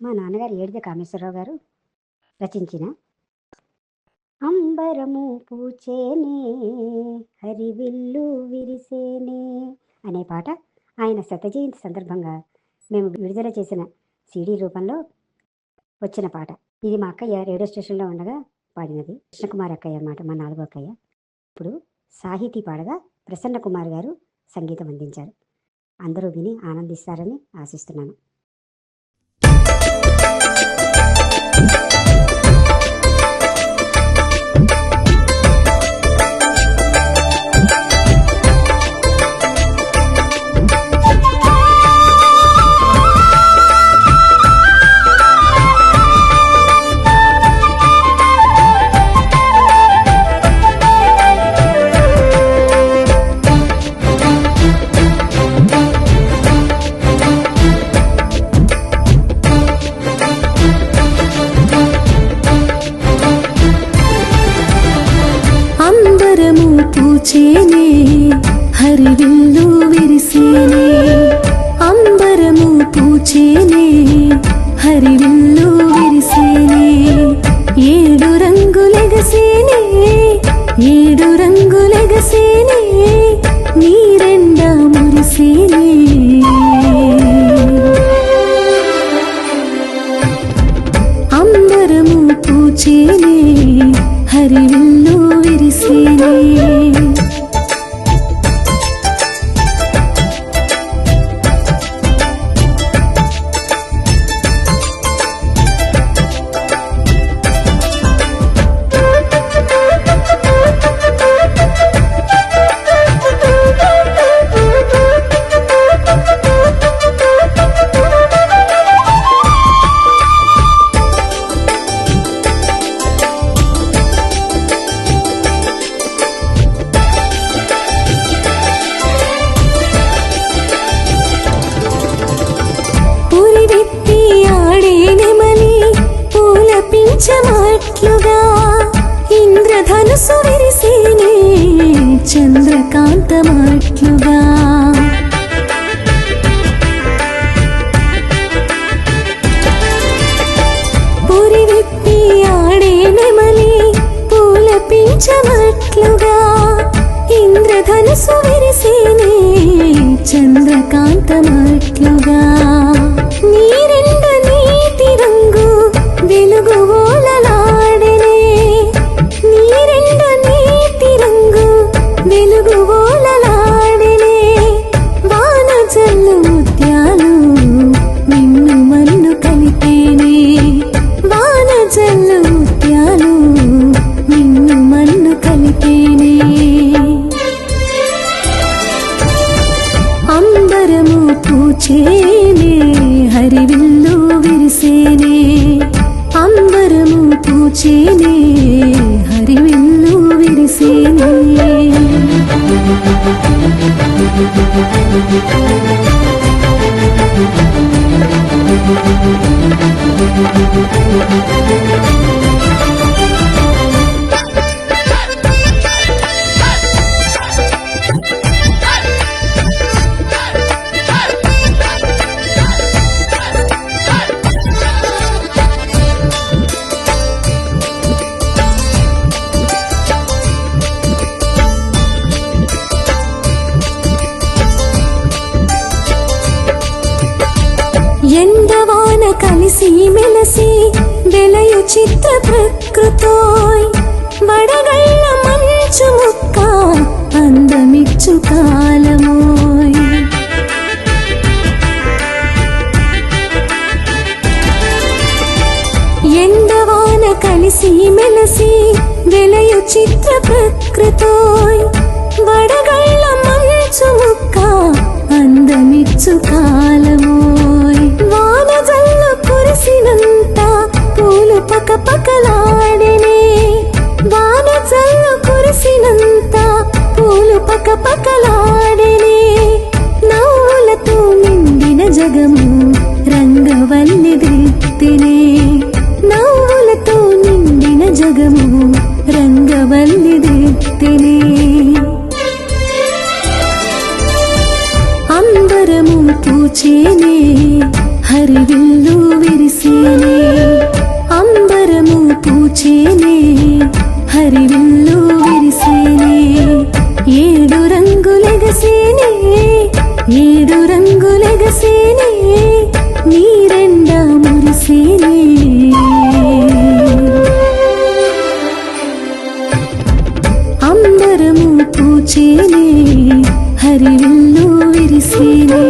మా నాన్నగారు ఏడిద కామేశ్వరరావు గారు రచించిన అంబరము పూచేనే హరివిల్లు విరిసేనే అనే పాట ఆయన శత జయంతి సందర్భంగా మేము విడుదల చేసిన సీడీ రూపంలో వచ్చిన పాట. ఇది మా అక్కయ్య రేడియో స్టేషన్లో ఉండగా పాడినది. కృష్ణకుమార్ అక్కయ్య అన్నమాట, మా 4వ అక్కయ్య. ఇప్పుడు సాహితీ పాడగా ప్రసన్న కుమార్ గారు సంగీతం అందించారు. అందరూ విని ఆనందిస్తారని ఆశిస్తున్నాను. పూచేనే హరివిల్లు విరిసేనే అంబరము పూచేనే హరివిల్లు విరిసేనే ఏడు రంగులెగసేనే ఏడు రంగులెగసేనే నీరెండా మురిసేనే అంబరము పూచేనే హరివిల్లు విరిసేనే చమట్లుగా ఇంద్రధనుసు విరిసేనే చంద్రకాంతమట్లుగా పురి విప్పి ఆడే నెమలి పూల పించమట్లుగా ఇంద్రధనుసు విరిసేనే చంద్రకాంతమట్లుగా నీరెండ నీటి రంగు వెలుగు ఓలలాడెనే నీరెండ నీటి రంగు వెలుగు ఓలలాడెనే వాన జల్లు ముత్యాలు నిన్ను మన్ను కలిపేనే వాన జల్లు ముత్యాలు నిన్ను మన్ను కలిపేనే అంబరము పూచేనే హరివిల్లు విరిసేనే అంబరము పూచేనే హరివిల్లు విరిసేనే ఎండవాన కలిసి మెలసి వెలయు చిత్ర ప్రకృతోయ్ వడగళ్ళ మంచు ముక్క అందమిచ్చు కాలమోయ్ ఎండవాన కలిసి మెలసి వెలయు చిత్ర ప్రకృతోయ్ వడగళ్ళ మంచు ముక్క అందమిచ్చు కాలమోయ్ వాన జల్లు కురిసినంత పూలు పకపకలాడెనే వాన జల్లు కురిసినంత పూలు పకపకలాడెనే నవ్వులతో నిండిన జగము రంగవల్లి దిత్తెనే నవ్వులతో నిండిన జగము రంగవల్లి దిత్తెనే అంబరము పూచేనే హరివిల్లు విరిసేనే అంబరము పూచేనే హరివిల్లు విరిసేనే ఏడు రంగులెగసేనే ఏడు రంగులెగసేనే నీరెండా మురిసేనే అంబరము పూచేనే హరివిల్లు విరిసేనే